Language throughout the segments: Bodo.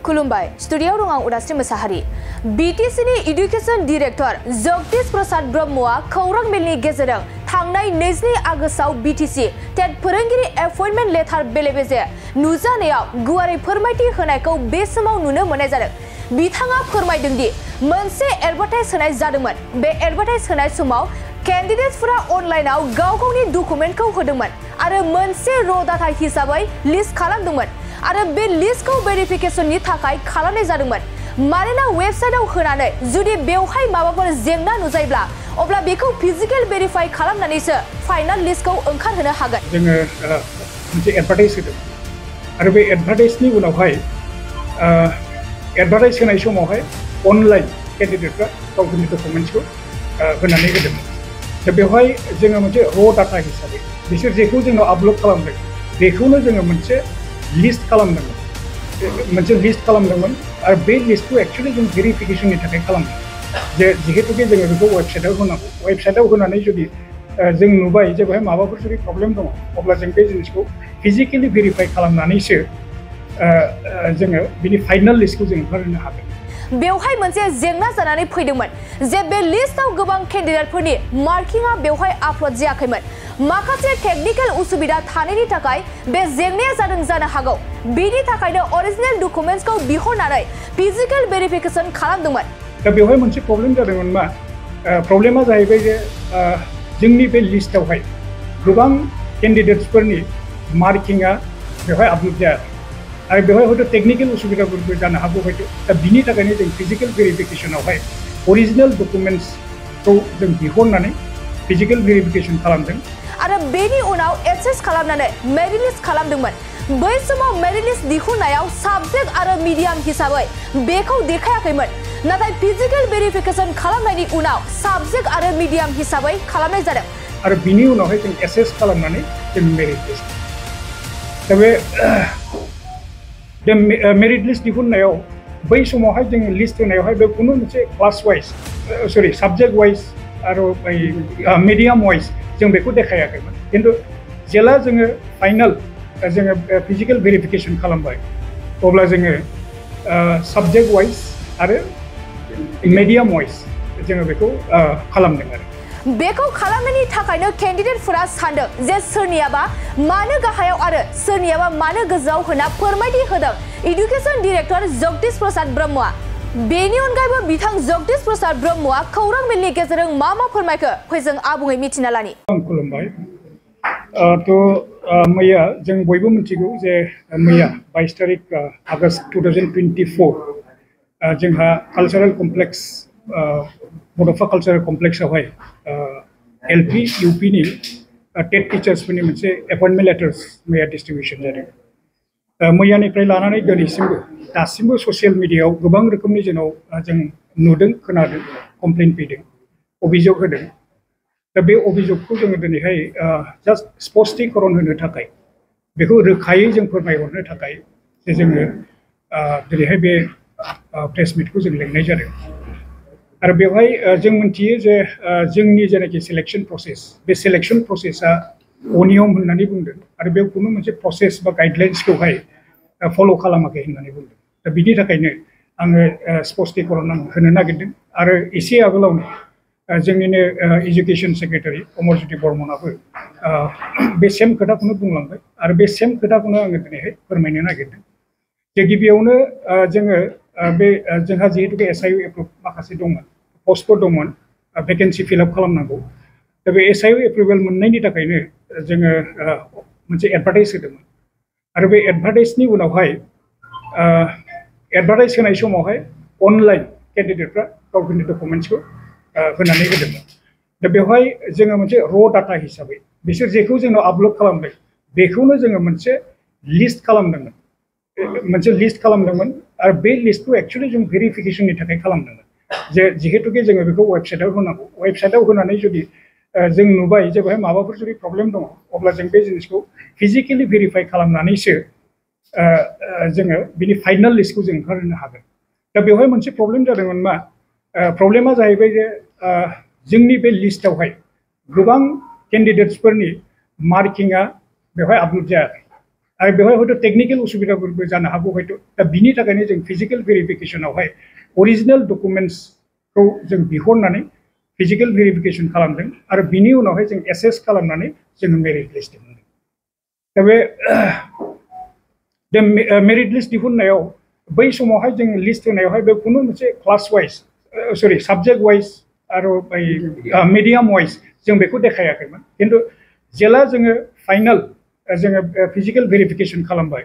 खुलुमबाय स्टुडियोआव दं आं उदास्रि मोसाहारि बीटीसी नि एडुकेशन डाइरेक्टर जगदीश प्रसाद ब्रह्मआ खौरां मेलनि गेजेरजों थांनाय 22 आगस्टआव बीटीसी टेट फोरोंगिरि एपइन्टमेन्ट लेटार बेले-बेजे नुजानायाव गुवारै फोरमायथि होनायखौ बे समाव नुनो मोननाय जादों। बिथाङा फोरमायदों दि मोनसे एडभार्टाइज होनाय जादोंमोन। बे एडभार्टाइज होनाय समाव कैंडिडेट्सफोरा अनलाइनआव गाव-गावनि डकुमेन्टखौ होदोंमोन आरो मोनसे र' डाटा हिसाबै लिस्ट खालामदोंमोन आरो बे लिस्टखौ वेरिफिकेशननि थाखाय खालामनाय जादोंमोन। मानोना वेबसाइटआव होनानै जुदि बेवहाय माबाफोर जेंना नुजायोब्ला अब्ला बेखौ फिजिकल वेरिफाइ खालामनानैसो फाइनाल लिस्टखौ ओंखारहोनो हागोन। जोङो मोनसे एडभार्टाइज होदों आरो बे एडभार्टाइजनि उनावहाय एडभार्टाइज होनाय समावहाय अनलाइन कैंडिडेटफ्रा गावनि डकुमेन्ट्सखौ होनानै होदोंमोन। दा बेवहाय जोङो मोनसे र' डाटा हिसाबै बिसोर जेखौ जोङो आपल'ड खालामदों बेखौनो जोङो मोनसे लिस्ट खालामदोंमोन आरो बे लिस्टखौ एक्चुअली जों भेरिफिकेशननि थाखाय खालामदों जे जिहेतुके जोङो बेखौ वेबसाइटआव होनांगौ। वेबसाइटआव होनानै जुदि जों नुबाय जे बेवहाय माबाफोर जुदि प्रब्लेम दङ अब्ला जों बे जिनिसखौ फिजिकेलि भेरिफाइ खालामनानैसो जोङो बिनि फाइनाल लिस्टखौ जों ओंखारहोनो हागोन। बेवहाय मोनसे जेंना जानानै फैदोंमोन जे बे लिस्टआव गोबां कैंडिडेटफोरनि मार्किंआ बेवहाय आपल'ड जायाखैमोन। माखासे टेक्निकल उसुबिदा थानायनि थाखाय बे जेंनाया जादों जानो हागौ। बेनि थाखायनो अरिजिनेल डकुमेन्ट्सखौ बिहरनानै फिजिकल वेरिफिकेशन खालामदोंमोन। दा बेवहाय मोनसे प्रब्लेम जादोंमोन मा प्रब्लेमा जाहैबाय जे जोंनि बे लिस्टआवहाय गोबां कैंडिडेट्सफोरनि मार्किंआ बेवहाय आपल'ड जायाखै आरो बेवहाय हयथ' टेक्निकल उसुबिदाफोरबो जानो हागौ हयथ'। दा बिनि थाखायनो जों फिजिकल वेरिफिकेशनावहाय अरिजिनेल डकुमेन्ट्सखौ जों बिहरनानै फिजिकल वेरिफिकेशन खालामदों आरो बेनि उनाव एक्सेस खालामनानै मेरिट लिस्ट खालामदोंमोन। बै समाव मेरिट लिस्ट दिहुननायाव साबजेक्ट आरो मिडियाम हिसाबै बेखौ देखायाखैमोन, नाथाय फिजिकल वेरिफिकेशन खालामनायनि उनाव साबजेक्ट आरो मिडियाम हिसाबै खालामनाय जादों आरो बिनि उनावहाय जों एक्सेस खालामनानै जों मेरिट लिस्ट दा बे मेरिट लिस्ट दिहुननायाव बै समावहाय जों लिस्ट होनायावहाय बे खुनु मोनसे क्लास वाइज साबजेक्ट वाइज आरो मिडियाम वाइज जों बेखौ देखायाखैमोन। खिन्थु जेला जोङो फाइनाल जोङो फिजिकल वेरिफिकेशन खालामबाय अब्ला जोङो साबजेक्ट वाइज आरो मिडियाम वाइज जोङो बेखौ खालामदों आरो बेखौ खालामनायनि थाखायनो कैंडिडेटफोरा सानदों जे सोरनियाबा मानो गाहायाव आरो सोरनियाबा मानो गोजौआव होना फोरमायथि होदों एडुकेशन डाइरेक्टर जगदीश प्रसाद ब्रह्मआ। बेनि अनगायैबो बिथां जगदीश प्रसाद ब्रह्मआ खौरां मेलनि गेजेरजों मा फरमायखो फै जों आबुङै मिथिना लानि। खुलुमबाय। मैया जों बयबो मिथिगौ जे मैया 22 तारिख आगस्ट 2024 जोंहा कालचारेल कमप्लेक्स बड'फा कालचारेल कमप्लेक्सआवहाय एलपि इउपिनि टेट टिचार्सफोरनि मोनसे एपइन्टमेन्ट लेटार्स मैया डिस्ट्रिबिउसन जादों। मैयानिफ्राय लानानै दासिमबो ससियेल मिडियायाव गोबां रोखोमनि जोंनाव जों नुदों खोनादों कमप्लेन फैदों अभियोग होदों। दा बे अभियोगखौ जोङो दिनैहाय जास्ट स्पष्टीकरण होनो थाखाय बेखौ रोखायै जों फोरमायहरनो थाखाय जे जोङो दिनैहाय बे प्रेस मिटखौ जों लिंनाय जादों आरो बेवहाय जों मिथियो जे जोंनि जेनाखि सिलेक्शन प्रसेस बे सिलेक्शन प्रसेसा अनियम होननानै बुंदों आरो बेयाव खुनु मोनसे प्रसेस बा गाइडलाइन्सखौहाय फल' खालामाखै होननानै बुंदों। दा बिनि थाखायनो आङो स्पष्टीकरण होनो नागिरदों आरो एसे आगोलावनो जोंनिनो एजुकेशन सेक्रेटारि अमरज्योति बर्मनाबो बे सेम खोथाखौनो बुंलांबाय आरो बे सेम खोथाखौनो आङो दिनैहाय फोरमायनो नागिरदों। जे गिबियावनो जोङो बे जोंहा जिहेतु एसआइउ एप्रुभ माखासे दंमोन पस्टफोर दंमोन भेकेन्सि फिलआप खालामनांगौ। दा बे एसआइउ एप्रुभेल मोननायनि थाखायनो जोङो मोनसे एडभार्टाइज होदोंमोन आरो बे एडभार्टाइजनि उनावहाय एडभार्टाइज होनाय समावहाय अनलाइन कैंडिडेटफ्रा गावनि डकुमेन्ट्सखौ होनानै होदोंमोन। दा बेवहाय जोङो मोनसे र' डाटा हिसाबै बिसोर जेखौ जोंनाव आपल'ड खालामदों बेखौनो जोङो मोनसे लिस्ट खालामदोंमोन आरो बे लिस्टखौ एक्चुअली जों भेरिफिकेशननि थाखाय खालामदोंमोन जे जिहेतुके जोङो बेखौ वेबसाइटआव होनांगौ। वेबसाइटआव होनानै जुदि जों नुबाय जे बेवहाय माबाफोर जुदि प्रब्लेम दङ अब्ला जों बे जिनिसखौ फिजिकेलि भेरिफाइ खालामनानैसो जोङो बिनि फाइनाल लिस्टखौ जों ओंखारहोनो हागोन। दा बेवहाय मोनसे प्रब्लेम जादोंमोन मा प्रब्लेमा जाहैबाय जे जोंनि बे लिस्टआवहाय गोबां कैंडिडेट्सफोरनि मार्किंआ बेवहाय आपल'ड जायाखै आरो बेवहाय हयथ' टेक्निकेल उसुबिदाफोरबो जानो हागौ हयथ' दा बिनि थाखायनो जों फिजिकेल भेरिफिकेसनावहाय अरिजिनेल डकुमेन्ट्सखौ जों बिहरनानै फिजिकेल भेरिफिकेसन खालामदों आरो बिनि उनावहाय जों एसेस खालामनानै जोङो मेरिट लिस्ट दिहुनदों दा बे मेरिट लिस्ट दिहुननायाव बै समावहाय जों लिस्ट होनायावहाय बे खुनु मोनसे क्लास वाइज सरि साबजेक्ट वाइज आरो मिडियाम वाइज जों बेखौ देखायाखैमोन खिन्थु जेला जोङो फाइनाल जोङो फिजिकेल भेरिफिकेसन खालामबाय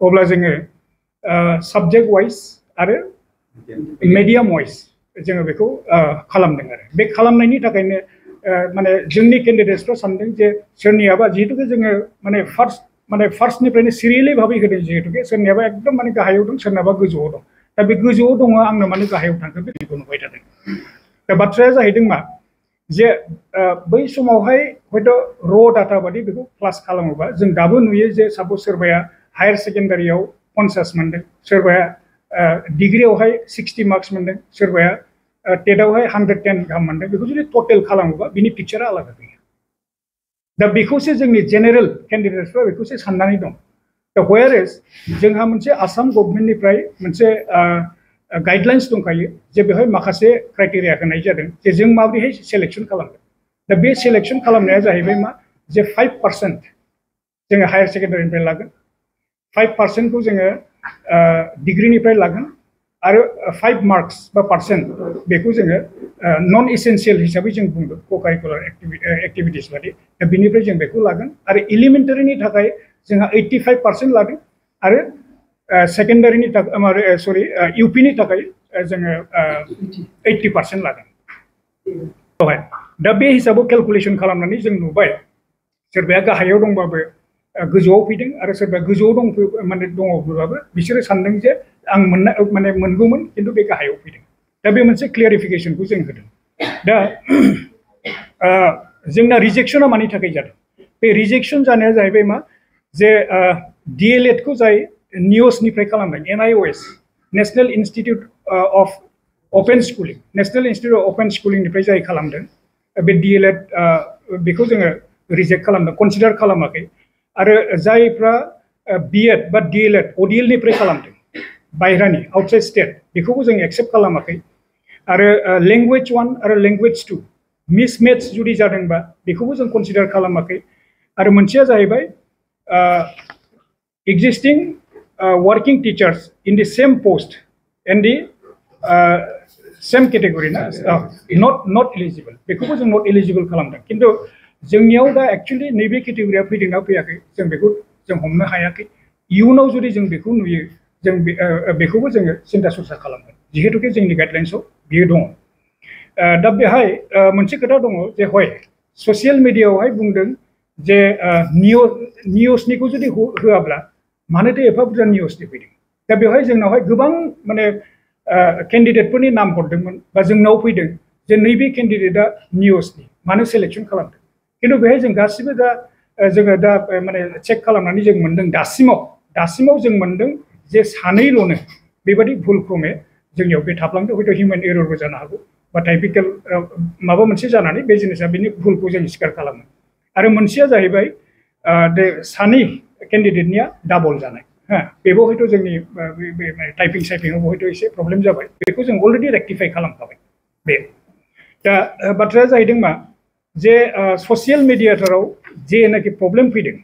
अब्ला जोङो साबजेक्ट वाइज आरो मिडियाम वाइज जोङो बेखौ खालामदों आरो बे खालामनायनि थाखायनो माने जोंनि केन्डिडेट्सफ्रा सानदों जे सोरनियाबा जिहेतुके जोङो माने फार्स्टनिफ्रायनो सिरियेलि भाबै होदों जिहेतुके सोरनियाबा एकदम माने गाहायाव दं सोरनाबा गोजौआव दं दा बे गोजौआव दङ आंनो माने गाहायाव थांखो बेखौ नुबाय थादों दा बाथ्राया जाहैदों मा जे बै समावहाय हयथ' र' डाटा बादि बेखौ क्लास खालामोबा जों दाबो नुयो जे साप'ज सोरबाया हायार सेकेन्डारियाव 50 मोनदों सोरबाया डिग्रियावहाय 60 मार्क्स मोनदों सोरबाया टेटआवहाय 110 गाहाम मोनदों बेखौ जुदि टटेल खालामोबा बिनि पिक्चारा आलादा फैयो दा बेखौसो जोंनि जेनेरेल केन्डिडेट्सफ्रा बेखौसो साननानै दं दा व्हेयारएज जोंहा मोनसे आसाम गभर्नमेन्टनिफ्राय मोनसे गाइडलाइन्स दंखायो जे बेवहाय माखासे क्राइटेरिया होनाय जादों जे जों माबोरैहाय सिलेक्शन खालामदों दा बे सिलेक्शन खालामनाया जाहैबाय मा जे 5% जोङो हायार सेकेन्डारिनिफ्राय लागोन 5% खौ जोङो डिग्रीनिफ्राय लागोन आरो 5 मार्क्स बा परसेंट बेखौ जोङो नन एसेन्शियेल हिसाबै जों बुंदों को कारिकुलार एक्टिभिटिस बादि दा बिनिफ्राय जों बेखौ लागोन आरो एलिमेन्टारिनि थाखाय जोंहा 85% लादों आरो सेकेन्डारिनि थाखाय सरि इउपिनि थाखाय जोङो 80% लादों दा बे हिसाबाव केलकुलेसन खालामनानै जों नुबाय सोरबाया गाहायाव दंबाबो गोजौआव फैदों आरो सोरबा गोजौआव दं माने दङब्लाबो बिसोरो सानदों जे आं माने मोनगौमोन खिन्थु बे गाहायाव फैदों दा बे मोनसे क्लियारिफिकेसनखौ जों होदों दा जोंना रिजेक्सना मानि थाखाय जादों बे रिजेक्सन जानाया जाहैबाय मा जे DLED खौ जाय निउसनिफ्राय खालामदों NIOS national institute of open schooling national institute of open स्कुलिंनिफ्राय जाय खालामदों बे DLED बेखौ जोङो रिजेक्ट खालामदों कनसिडार खालामाखै आरो जायफ्रा BEd बा DLED ODL निफ्राय खालामदों बायह्रानि आउटसाइड स्टेट बेखौबो जों एक्सेप्ट खालामाखै आरो लेंगुवेज 1 आरो लेंगुवेज 2 मिसमेच जुदि जादोंबा बेखौबो जों कनसिडार खालामाखै आरो मोनसेया जाहैबाय existing working teachers in the same post and the same category not eligible बेखौबो जों not eligible खालामदों किन्तु जोंनियाव दा एक्चुअली नैबे केटेगरिया फैदोंना फैयाखै जों बेखौ जों हमनो हायाखै इयुनाव जुदि जों बेखौ नुयो जों बेखौबो जोङो सिन्था सरसा खालामगोन जिहेतुके जोंनि गाइडलाइन्सआव बियो दङ दा बेहाय मोनसे खोथा दङ जे हय ससियेल मिडियायावहाय बुंदों जे निउसनिखौ जुदि होआब्ला मानोथो एफा बुरजा निउसनि फैदों दा बेवहाय जोंनावहाय गोबां माने केन्डिडेटफोरनि नाम हरदोंमोन बा जोंनाव फैदों जे नैबे केन्डिडेटआ निउसनि मानो सेलेक्सन खालामदों खिन्थु बेहाय जों गासिबो दा जोङो दा माने चेक खालामनानै जों मोनदों दासिमाव जों मोनदों जे सानैल'नो बेबायदि भुल क्रमे जोंनियाव बे थाफ्लांदों हयथ' हिउमेन एररबो जानो हागौ बा टाइपिकेल माबा मोनसे जानानै बे जिनिसा बेनि भुलखौ जों स्वीकार खालामो आरो मोनसेया जाहैबाय बे सानै केन्डिडेटनिया डाबल जानाय बेबो हयथ' जोंनि टाइपिं साइपिंआव हयथ' एसे प्रब्लेम जाबाय बेखौ जों अलरेडि रेक्टिफाइ खालामखाबाय बे दा बाथ्राया जाहैदों मा जे ससियेल मिडियाफोराव जेनाखि प्रब्लेम फैदों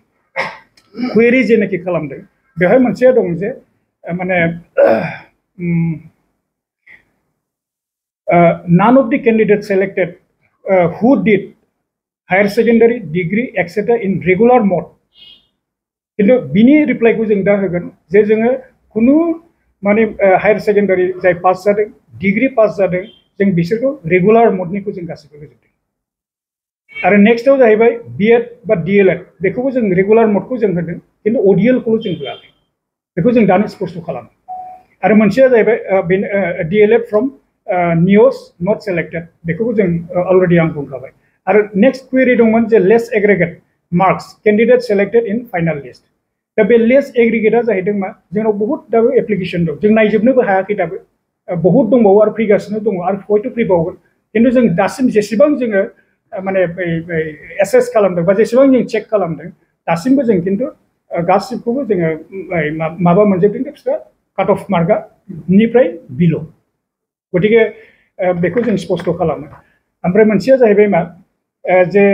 कुवेरि जेनाखि खालामदों बेवहाय मोनसेया दं जे माने none of the candidates selected who did higher secondary degree etc in regular mode किन्तु बिनि रिप्लाइखौ जों दा होगोन जे जोङो खुनु माने हायार सेकेन्डारि जाय पास जादों डिग्री पास जादों जों बिसोरखौ रेगुलार मडनिखौ जों गासिबो होजोबदों आरो नेक्स्टआव जाहैबाय BEd बा DLED बेखौबो जों रेगुलार मडखौ जों होदों किन्तु ODLखौल' जों होआखै बेखौ जों दानो स्पष्ट खालामो आरो मोनसेया जाहैबाय DLED from NIOS not selected बेखौबो जों अलरेडि आं बुंखाबाय आरो नेक्स्ट कुवेरि दंमोन जे less aggregate marks candidate selected in final list दा बे लेस एग्रिगेटआ जाहैदों मा जोंनाव बहुत दाबो एप्लिकेशन दं जों नायजोबनोबो हायाखै दाबो बहुत दंबावो आरो फैगासिनो दङ आरो हयथ' फैबावगोन किन्तु जों दासिम जेसेबां जोङो माने एसेस खालामदों बा जेसेबां जों चेक खालामदों दासिमबो जों किन्तु गासिबखौबो जोङो माबा मोनजोबदों बिसोर काट अफ मार्कआ निफ्राय बिल' गतिके बेखौ जों स्पष्ट खालामो ओमफ्राय मोनसेया जाहैबाय मा जे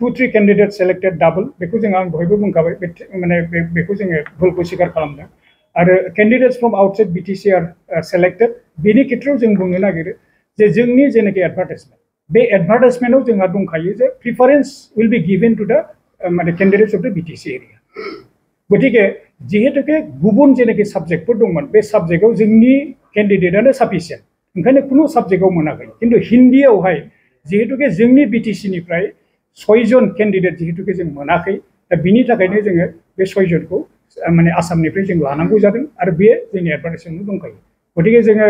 2-3 कैंडिडेट सेलेक्टेड डाबल बेखौ जों आं दहायबो बुंखाबाय माने बेखौ जोङो भुलखौ स्वीकार खालामदों आरो candidates from outside BTC are selected बेनि खेत्रआव जों बुंनो नागिरो जे जोंनि जेनाखि एडभार्टाइजमेंट बे एडभार्टाइजमेंटआव जोंहा दंखायो जे preference will be given to the माने candidates of the BTC area गतिके जिहेतुके गुबुन जेनाखि साबजेक्टफोर दंमोन बे साबजेक्टआव जोंनि कैंडिडेटआनो साफिसियेंट ओंखायनो खुनु साबजेक्टआव मोनाखै खिन्थु हिन्दीआवहाय जिहेतुके जोंनि बीटीसी निफ्राय 6 जन कैंडिडेट जिहेतुके जों मोनाखै दा बिनि थाखायनो जोङो बे 6 जनखौ माने आसामनिफ्राय जों लानांगौ जादों आरो बे जोंनि एडभार्टाइजमेन्टआव दंखायो गतिके जोङो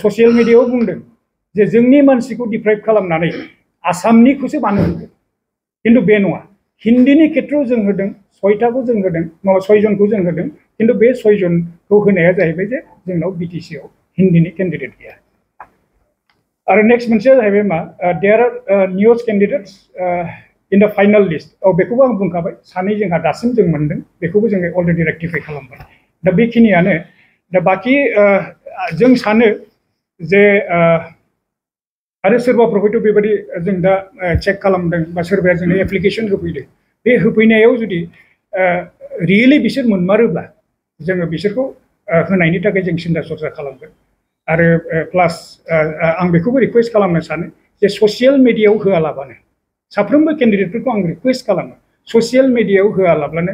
ससियेल मिडियाआव बुंदों जे जोंनि मानसिखौ डिप्राइभ खालामनानै आसामनिखौसो मानो होदों खिन्थु बे नङा हिन्दीनि खेत्रआव जों होदों 6टाखौ जों होदों 6 जनखौ जों होदों खिन्थु बे 6 जनखौ होनाया जाहैबाय जे जोंनाव बीटीसीआव हिन्दीनि कैंडिडेट गैया आरो नेक्स्ट मोनसेया जाहैबाय मा there are news candidates in the final list बेखौबो आं बुंखाबाय सानै जोंहा दासिम जों मोनदों बेखौबो जोङो अलरेडि रेक्टिफाई खालामबाय दा बेखिनियानो दा बाखि जों सानो जे आरो सोरबाफोर हयथ' बेबायदि जों दा चेक खालामदों बा सोरबाया जोंनो एप्लिकेशन होफैदों बे होफैनायाव जुदि रियेलि बिसोर मोनमारोब्ला जोङो बिसोरखौ होनायनि थाखाय जों सिन्था सरसा खालामगोन आरो प्लास आं बेखौबो रिक्वेस्ट खालामनो सानो जे ससियेल मिडियाआव होआलाबानो साफ्रोमबो कैंडिडेटफोरखौ आं रिक्वेस्ट खालामो ससियेल मिडियाआव होआलाबानो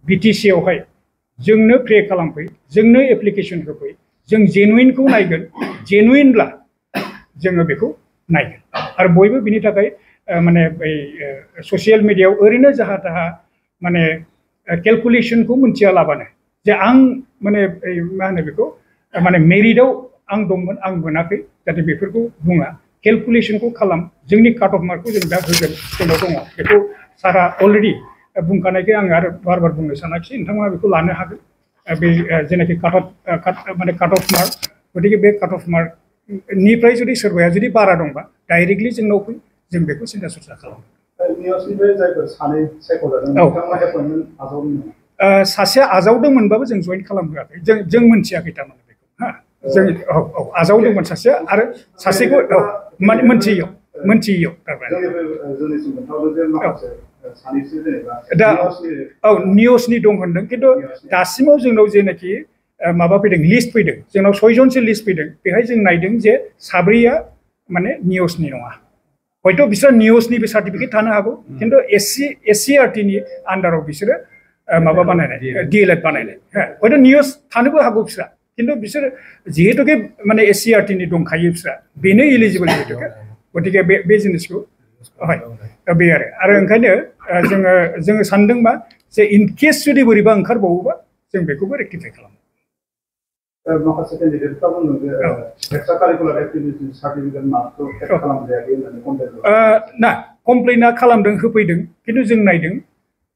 बीटीसीआवहाय जोंनो प्रे खालामफै जोंनो एप्लिकेशन होफै जों जेनुइनखौ नायगोन जेनुइनब्ला जोङो बेखौ नायगोन आरो बयबो बिनि थाखाय माने बै ससियेल मिडियाआव ओरैनो जाहा ताहा माने केलकुलेशनखौ मोनथियालाबानो जे आं माने मा होनो बेखौ माने मेरिटआव आं दंमोन आं मोनाखै जाहाथे बेफोरखौ बुङा केलकुलेशनखौ खालाम जोंनि काट अफ मार्कखौ जों दा होगोन जोंनाव दङ बेखौ सारा अलरेडि बुंखानायखाय आं आरो बार बार बुंनो सानाखिसै नोंथांमोना बेखौ लानो हागोन बे जेनाखि काट अफ मार्क गतिके बे काट अफ मार्क निफ्राय जुदि सोरबाया जुदि बारा दंबा डाइरेक्टलि जोंनाव फै जों बेखौ सिन्था सरसा खालामो सासेया आजावदोंमोनबाबो जों जइन खालामहोआखै जों मोनथियाखै थारमाने बेखौ हा जों आजावदोंमोन सासेया आरो सासेखौ मोनथियैयाव दा निउसनि दं होनदों खिन्थु दासिमाव जोंनाव जेनाखि माबा फैदों लिस्ट फैदों जोंनाव 6 जनसो लिस्ट फैदों बेहाय जों नायदों जे 7या माने निउसनि नङा हयथ' बिसोर निउसनिबो सार्टिफिकेट थानो हागौ खिन्थु SC/RT नि आन्डाराव बिसोरो माबा बानायनाय DLED बानायनाय हयथ' निउस थानोबो हागौ बिसोरा खिन्थु बिसोर जिहेतुके माने SC/RT नि दंखायो बिसोरा बेनो इलिजिबल जिहेतुके गतिके बे जिनिसखौ बे आरो ओंखायनो जोङो सानदों मा जे इन केस जुदि बोरैबा ओंखारबावोबा जों बेखौबो रेक्टिफाई खालामो माखासे कैंडिडेटफ्रा बुंदों जे एक्सट्रा कारिकुलार एक्टिभिटि सार्टिफिकेट मार्कखौ चेक खालामजायाखै होननानै कमप्लेन ना कमप्लेनआ खालामदों होफैदों खिन्थु जों नायदों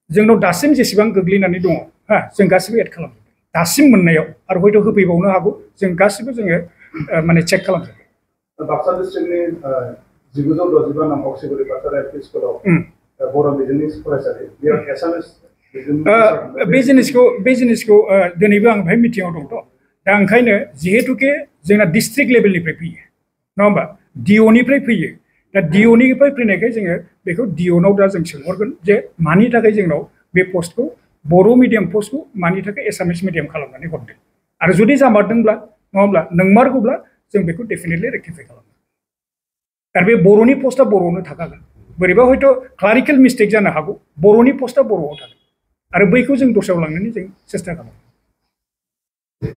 जोंनाव दासिम जेसेबां गोग्लैनानै दङ हा जों गासिबो एड खालामजोबदों दासिम मोननायाव आरो हयथ' होफैबावनो हागौ जों गासिबो जोङो माने चेक खालामजोबदों बाक्सा डिस्ट्रिक्टनि 1965 नं हक्सिगुरि बाक्सा एलपि स्कुलाव बर' बिजोंनि फरायसालि बेयाव एसामिस बे जिनिसखौ दिनैबो आं बेहाय मिटिङाव दंथ' दा ओंखायनो जिहेतुके जोंना डिस्ट्रिक्ट लेभेलनिफ्राय फैयो नङा होमबा DO निफ्राय फैयो दा DO निफ्राय फैनायखाय जोङो बेखौ DO नाव दा जों सोंहरगोन जे मानि थाखाय जोंनाव बे पस्टखौ बर' मिडियाम पस्टखौ मानि थाखाय एसामिस मिडियाम खालामनानै हरदों आरो जुदि जामारदोंब्ला नङाब्ला नंमारगौब्ला जों बेखौ डेफिनेटलि रेक्टिफाई खालामगोन आरो बे बर'नि पस्टआ बर'आवनो थाखागोन बोरैबा हयथ' क्लारिकेल मिस्टेक जानो हागौ बर'नि पस्टआ बर'आव थागोन आरो बैखौ जों दस्रायाव लांनानै जों सेस्था खालामो